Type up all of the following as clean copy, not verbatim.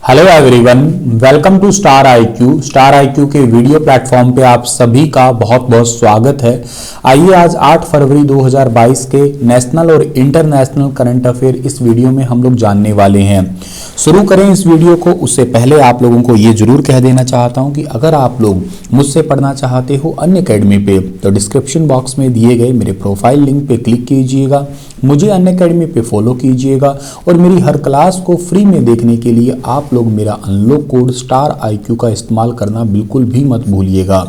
Hello everyone, welcome to Star IQ. Star IQ के video platform पे आप सभी का बहुत बहुत स्वागत है। आइए आज 8 फरवरी 2022 के नेशनल और इंटरनेशनल करंट अफेयर इस वीडियो में हम लोग जानने वाले हैं। शुरू करें इस वीडियो को, उससे पहले आप लोगों को ये जरूर कह देना चाहता हूं कि अगर आप लोग मुझसे पढ़ना चाहते हो अनअकैडमी पे तो डिस्क्रिप्शन बॉक्स में दिए गए मेरे प्रोफाइल लिंक पे क्लिक कीजिएगा, मुझे अनअकैडमी पे फॉलो कीजिएगा और मेरी हर क्लास को फ्री में देखने के लिए आप लोग मेरा अनलॉक कोड स्टार आईक्यू का इस्तेमाल करना बिल्कुल भी मत भूलिएगा।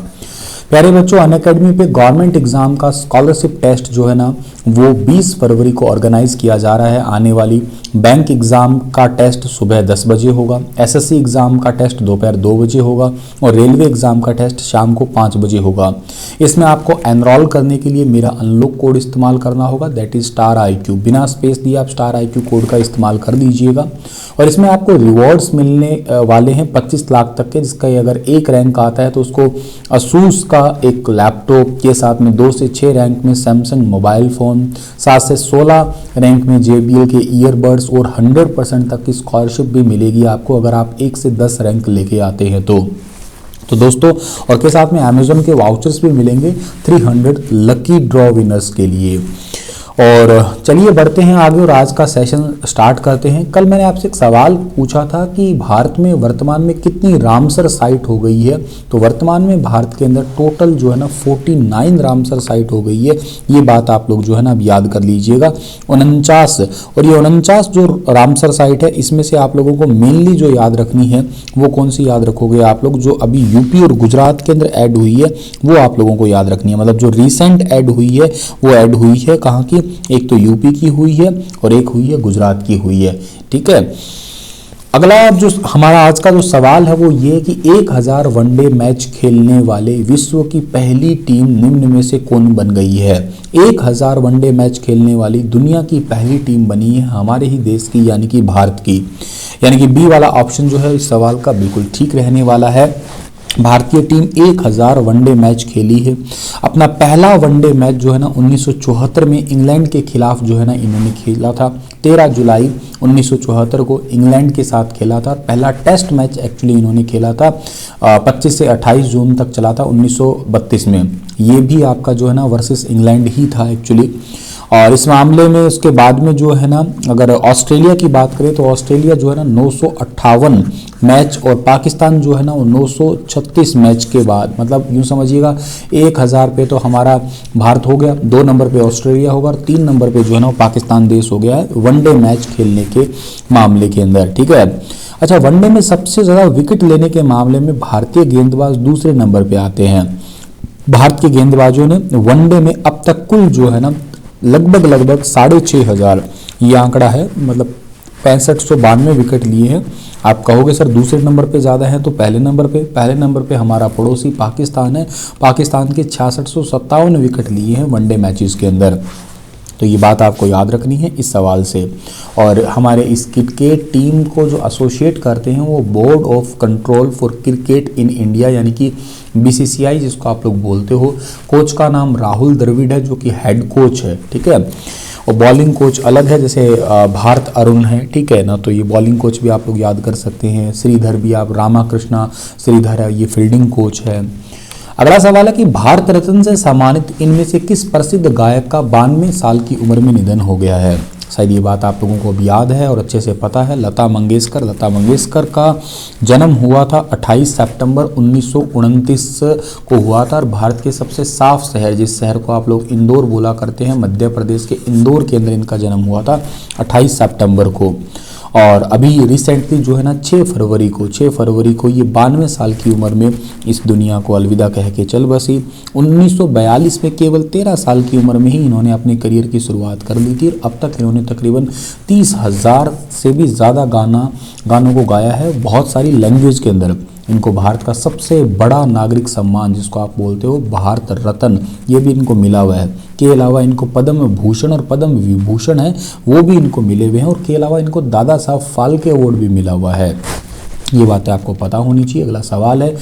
प्यारे बच्चों, अनअकैडमी पे गवर्नमेंट एग्जाम का स्कॉलरशिप टेस्ट जो है ना वो 20 फरवरी को ऑर्गेनाइज किया जा रहा है। आने वाली बैंक एग्जाम का टेस्ट सुबह 10 बजे होगा, एसएससी एग्जाम का टेस्ट दोपहर 2 बजे होगा और रेलवे एग्जाम का टेस्ट शाम को 5 बजे होगा। इसमें आपको एनरोल करने के लिए मेरा अनलॉक कोड इस्तेमाल करना होगा, दैट इज स्टार आईक्यू। बिना स्पेस दिए आप स्टार आईक्यू कोड का इस्तेमाल कर दीजिएगा और इसमें आपको रिवॉर्ड्स मिलने वाले हैं 25 लाख तक के, जिसका अगर एक रैंक आता है तो उसको असूस का एक लैपटॉप के साथ में 2 से 6 रैंक में सैमसंग मोबाइल फ़ोन, 7 से 16 रैंक में JBL के ईयरबड्स और 100% तक की स्कॉलरशिप भी मिलेगी आपको अगर आप 1 से 10 रैंक लेके आते हैं तो दोस्तों, और के साथ में अमेजोन के वाउचर्स भी मिलेंगे 300 लकी ड्रॉ विनर्स के लिए। और चलिए बढ़ते हैं आगे और आज का सेशन स्टार्ट करते हैं। कल मैंने आपसे एक सवाल पूछा था कि भारत में वर्तमान में कितनी रामसर साइट हो गई है, तो वर्तमान में भारत के अंदर टोटल जो है ना 49 रामसर साइट हो गई है। ये बात आप लोग जो है ना अब याद कर लीजिएगा। 49, और ये 49 जो रामसर साइट है इसमें से आप लोगों को मेनली जो याद रखनी है वो कौन सी याद रखोगे आप लोग, जो अभी यूपी और गुजरात के अंदर ऐड हुई है वो आप लोगों को याद रखनी है। मतलब जो रिसेंट ऐड हुई है वो ऐड हुई है कहाँ की, एक तो यूपी की हुई है और एक हुई है गुजरात की हुई है। ठीक है, अगला जो हमारा आज का जो सवाल है वो ये कि 1000 वनडे मैच खेलने वाले विश्व की पहली टीम निम्न में से कौन बन गई है। 1000 वनडे मैच खेलने वाली दुनिया की पहली टीम बनी है हमारे ही देश की, यानी कि भारत की। यानी कि बी वाला ऑप्शन जो है इस सवाल का बिल्कुल ठीक रहने वाला है। भारतीय टीम 1000 वनडे मैच खेली है। अपना पहला वनडे मैच जो है ना 1974 में इंग्लैंड के खिलाफ जो है ना इन्होंने खेला था। 13 जुलाई 1974 को इंग्लैंड के साथ खेला था। पहला टेस्ट मैच एक्चुअली इन्होंने खेला था 25 से 28 जून तक चला था 1932 में। ये भी आपका जो है ना वर्सेस इंग्लैंड ही था एक्चुअली। और इस मामले में उसके बाद में जो है ना अगर ऑस्ट्रेलिया की बात करें तो ऑस्ट्रेलिया जो है ना 958 मैच और पाकिस्तान जो है ना वो 936 मैच के बाद, मतलब यूँ समझिएगा 1000 पे तो हमारा भारत हो गया, 2 नंबर पे ऑस्ट्रेलिया होगा और 3 नंबर पे जो है ना वो पाकिस्तान देश हो गया है वनडे मैच खेलने के मामले के अंदर। ठीक है, अच्छा, वनडे में सबसे ज़्यादा विकेट लेने के मामले में भारतीय गेंदबाज दूसरे नंबर पर आते हैं। भारत के गेंदबाजों ने वनडे में अब तक कुल जो है ना लगभग 6500 ये आंकड़ा है, मतलब 6592 विकेट लिए हैं। आप कहोगे सर दूसरे नंबर पे ज़्यादा है, तो पहले नंबर पे हमारा पड़ोसी पाकिस्तान है। पाकिस्तान के 6657 विकेट लिए हैं वनडे मैचेस के अंदर। तो ये बात आपको याद रखनी है इस सवाल से। और हमारे इस क्रिकेट टीम को जो एसोसिएट करते हैं वो board of control for cricket in India, यानी कि BCCI जिसको आप लोग बोलते हो। कोच का नाम राहुल द्रविड़ है जो कि हेड कोच है। ठीक है, और बॉलिंग कोच अलग है, जैसे भारत अरुण है। ठीक है ना, तो ये बॉलिंग कोच भी आप लोग याद कर सकते हैं। श्रीधर भी, आप रामाकृष्णा श्रीधर है, ये फील्डिंग कोच है। अगला सवाल है कि भारत रत्न से सम्मानित इनमें से किस प्रसिद्ध गायक का 92 साल की उम्र में निधन हो गया है। शायद ये बात आप लोगों को अब याद है और अच्छे से पता है। लता मंगेशकर का जन्म हुआ था 28 सितंबर 1929 को हुआ था। और भारत के सबसे साफ शहर, जिस शहर को आप लोग इंदौर बोला करते हैं, मध्य प्रदेश के इंदौर के अंदर इनका जन्म हुआ था 28 सितंबर को। और अभी रिसेंटली जो है ना 6 फरवरी को ये 92 साल की उम्र में इस दुनिया को अलविदा कह के चल बसी। 1942 में केवल 13 साल की उम्र में ही इन्होंने अपने करियर की शुरुआत कर ली थी। अब तक इन्होंने तकरीबन 30,000 से भी ज़्यादा गानों को गाया है बहुत सारी लैंग्वेज के अंदर। इनको भारत का सबसे बड़ा नागरिक सम्मान जिसको आप बोलते हो भारत रत्न, ये भी इनको मिला हुआ है। के अलावा इनको पद्म भूषण और पद्म विभूषण है वो भी इनको मिले हुए हैं। और के अलावा इनको दादा साहब फाल्के अवार्ड भी मिला हुआ है। ये बातें आपको पता होनी चाहिए। अगला सवाल है,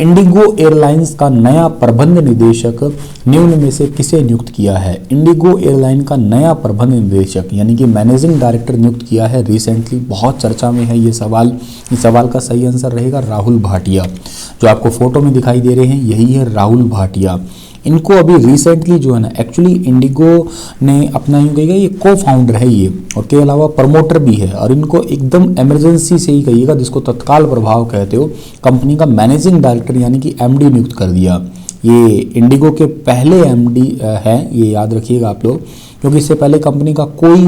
इंडिगो एयरलाइंस का नया प्रबंध निदेशक निम्न में से किसे नियुक्त किया है? इंडिगो एयरलाइन का नया प्रबंध निदेशक यानी कि मैनेजिंग डायरेक्टर नियुक्त किया है रिसेंटली, बहुत चर्चा में है ये सवाल। इस सवाल का सही आंसर रहेगा राहुल भाटिया। जो आपको फोटो में दिखाई दे रहे हैं यही है राहुल भाटिया। इनको अभी रिसेंटली जो है ना, एक्चुअली इंडिगो ने अपना यूँ कहिएगा ये को फाउंडर है ये, और के अलावा प्रमोटर भी है, और इनको एकदम इमरजेंसी से ही कहिएगा, जिसको तत्काल प्रभाव कहते हो, कंपनी का मैनेजिंग डायरेक्टर यानी कि एमडी नियुक्त कर दिया। ये इंडिगो के पहले एमडी हैं, ये याद रखिएगा आप लोग, क्योंकि इससे पहले कंपनी का कोई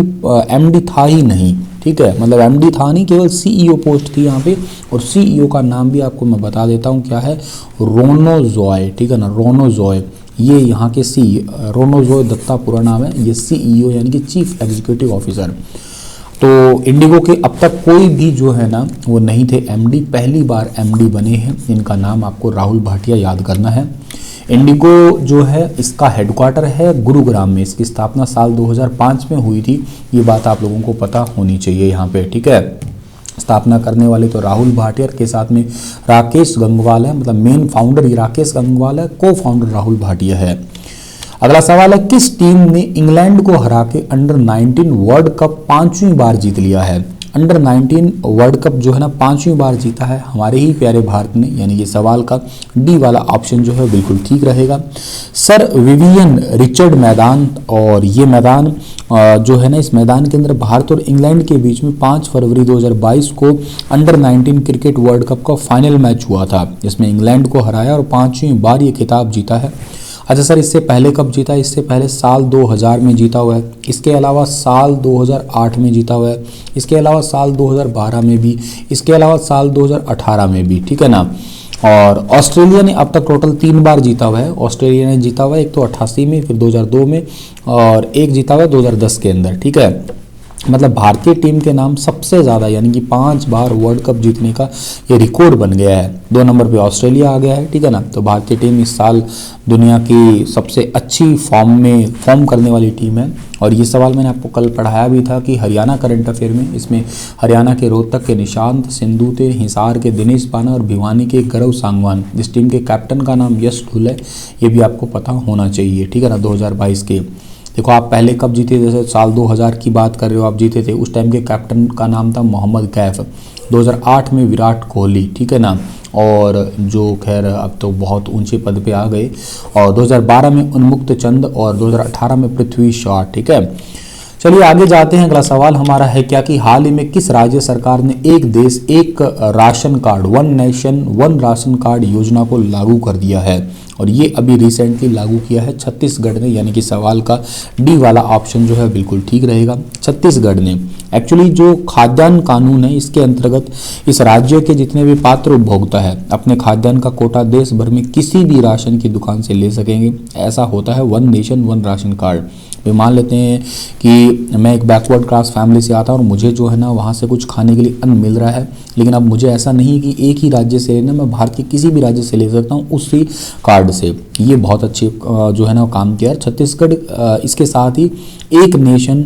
एमडी था ही नहीं। ठीक है, मतलब एमडी था नहीं, केवल सीईओ पोस्ट थी यहाँ पे, और सीईओ का नाम भी आपको मैं बता देता हूँ क्या है, रोनोजॉय। ठीक है ना, रोनोजॉय, ये यहाँ के रोनोजॉय दत्ता पूरा नाम है, ये सीईओ यानी कि चीफ एग्जीक्यूटिव ऑफिसर। तो इंडिगो के अब तक कोई भी जो है ना वो नहीं थे एमडी, पहली बार एमडी बने हैं। इनका नाम आपको राहुल भाटिया याद करना है। इंडिगो जो है इसका हेडक्वार्टर है गुरुग्राम में, इसकी स्थापना साल 2005 में हुई थी, ये बात आप लोगों को पता होनी चाहिए यहाँ पे। ठीक है, स्थापना करने वाले तो राहुल भाटिया के साथ में राकेश गंगवाल है, मतलब मेन फाउंडर ही राकेश गंगवाल है, को फाउंडर राहुल भाटिया है। अगला सवाल है, किस टीम ने इंग्लैंड को हरा के अंडर 19 वर्ल्ड कप 5वीं बार जीत लिया है? अंडर 19 वर्ल्ड कप जो है ना 5वीं बार जीता है हमारे ही प्यारे भारत ने, यानी कि सवाल का डी वाला ऑप्शन जो है बिल्कुल ठीक रहेगा। सर विवियन रिचर्ड मैदान, और ये मैदान जो है ना, इस मैदान के अंदर भारत और इंग्लैंड के बीच में 5 फरवरी 2022 को अंडर 19 क्रिकेट वर्ल्ड कप का फाइनल मैच हुआ था, जिसमें इंग्लैंड को हराया और 5वीं बार ये खिताब जीता है। अच्छा सर, इससे पहले कब जीता? इससे पहले साल 2000 में जीता हुआ है, इसके अलावा साल 2008 में जीता हुआ है, इसके अलावा साल 2012 में भी, इसके अलावा साल 2018 में भी। ठीक है ना, और ऑस्ट्रेलिया ने अब तक टोटल 3 बार जीता हुआ है। ऑस्ट्रेलिया ने जीता हुआ है, एक तो 88 में, फिर 2002 में, और एक जीता हुआ है 2010 के अंदर। ठीक है, मतलब भारतीय टीम के नाम सबसे ज़्यादा यानी कि 5 बार वर्ल्ड कप जीतने का ये रिकॉर्ड बन गया है। 2 नंबर पे ऑस्ट्रेलिया आ गया है। ठीक है ना, तो भारतीय टीम इस साल दुनिया की सबसे अच्छी फॉर्म करने वाली टीम है। और ये सवाल मैंने आपको कल पढ़ाया भी था कि हरियाणा करंट अफेयर में, इसमें हरियाणा के रोहतक के निशांत, सिंधुते, हिसार के दिनेश पाना और भिवानी के गौरव सांगवान, इस टीम के कैप्टन का नाम यश ढुल है, ये भी आपको पता होना चाहिए। ठीक है ना, 2022 के देखो आप पहले कब जीते, जैसे साल 2000 की बात कर रहे हो आप जीते थे, उस टाइम के कैप्टन का नाम था मोहम्मद कैफ। 2008 में विराट कोहली। ठीक है ना, और जो खैर अब तो बहुत ऊंचे पद पे आ गए, और 2012 में उन्मुक्त चंद, और 2018 में पृथ्वी शॉ। ठीक है, चलिए आगे जाते हैं। अगला सवाल हमारा है क्या कि हाल ही में किस राज्य सरकार ने एक देश एक ration card, one nation one ration card योजना को लागू कर दिया है? और ये अभी रिसेंटली लागू किया है छत्तीसगढ़ ने, यानी कि सवाल का डी वाला ऑप्शन जो है बिल्कुल ठीक रहेगा, छत्तीसगढ़ ने। एक्चुअली जो खाद्यान्न कानून है इसके अंतर्गत इस राज्य के जितने भी पात्र उपभोक्ता है अपने खाद्यान्न का कोटा देश भर में किसी भी राशन की दुकान से ले सकेंगे। ऐसा होता है one nation one ration card. वे मान लेते हैं कि मैं एक बैकवर्ड क्लास फैमिली से आता हूँ और मुझे जो है ना वहाँ से कुछ खाने के लिए अन्न मिल रहा है, लेकिन अब मुझे ऐसा नहीं कि एक ही राज्य से लेना, मैं भारत के किसी भी राज्य से ले सकता हूँ उसी कार्ड से। ये बहुत अच्छे जो है ना काम किया है छत्तीसगढ़। इसके साथ ही एक नेशन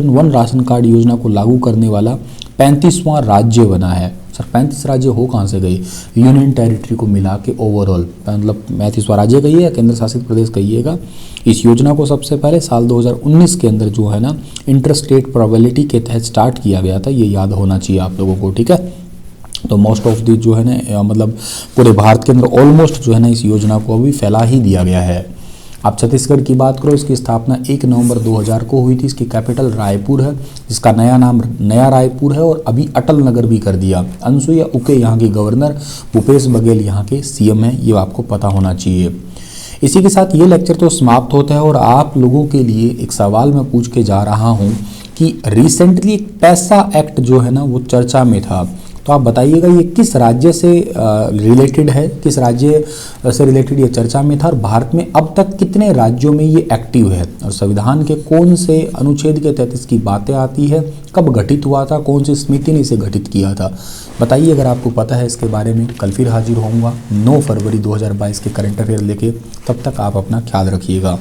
वन राशन कार्ड योजना को लागू करने वाला 35वां राज्य बना है। सर 35 राज्य हो कहाँ से गए? यूनियन टेरिटरी को मिला के ओवरऑल, मतलब 35वां राज्य कहिए या केंद्र शासित प्रदेश कहिएगा। इस योजना को सबसे पहले साल 2019 के अंदर जो है ना इंटर स्टेट प्रोबेबिलिटी के तहत स्टार्ट किया गया था, ये याद होना चाहिए आप लोगों को। ठीक है, तो मोस्ट ऑफ दी जो है ना मतलब पूरे भारत के अंदर ऑलमोस्ट जो है ना इस योजना को अभी फैला ही दिया गया है। आप छत्तीसगढ़ की बात करो, इसकी स्थापना 1 नवंबर 2000 को हुई थी। इसकी कैपिटल रायपुर है, जिसका नया नाम नया रायपुर है, और अभी अटल नगर भी कर दिया। अनसुईया उके यहाँ के गवर्नर, भूपेश बघेल यहाँ के सीएम हैं, ये आपको पता होना चाहिए। इसी के साथ ये लेक्चर तो समाप्त होता है और आप लोगों के लिए एक सवाल मैं पूछ के जा रहा हूँ कि रिसेंटली एक पैसा एक्ट जो है ना वो चर्चा में था, तो आप बताइएगा ये किस राज्य से रिलेटेड है, किस राज्य से रिलेटेड ये चर्चा में था, और भारत में अब तक कितने राज्यों में ये एक्टिव है, और संविधान के कौन से अनुच्छेद के तहत इसकी बातें आती है, कब गठित हुआ था, कौन सी समिति ने इसे गठित किया था, बताइए अगर आपको पता है इसके बारे में। कल फिर हाजिर होऊंगा 9 फरवरी 2022 के करंट अफेयर लेके, तब तक आप अपना ख्याल रखिएगा।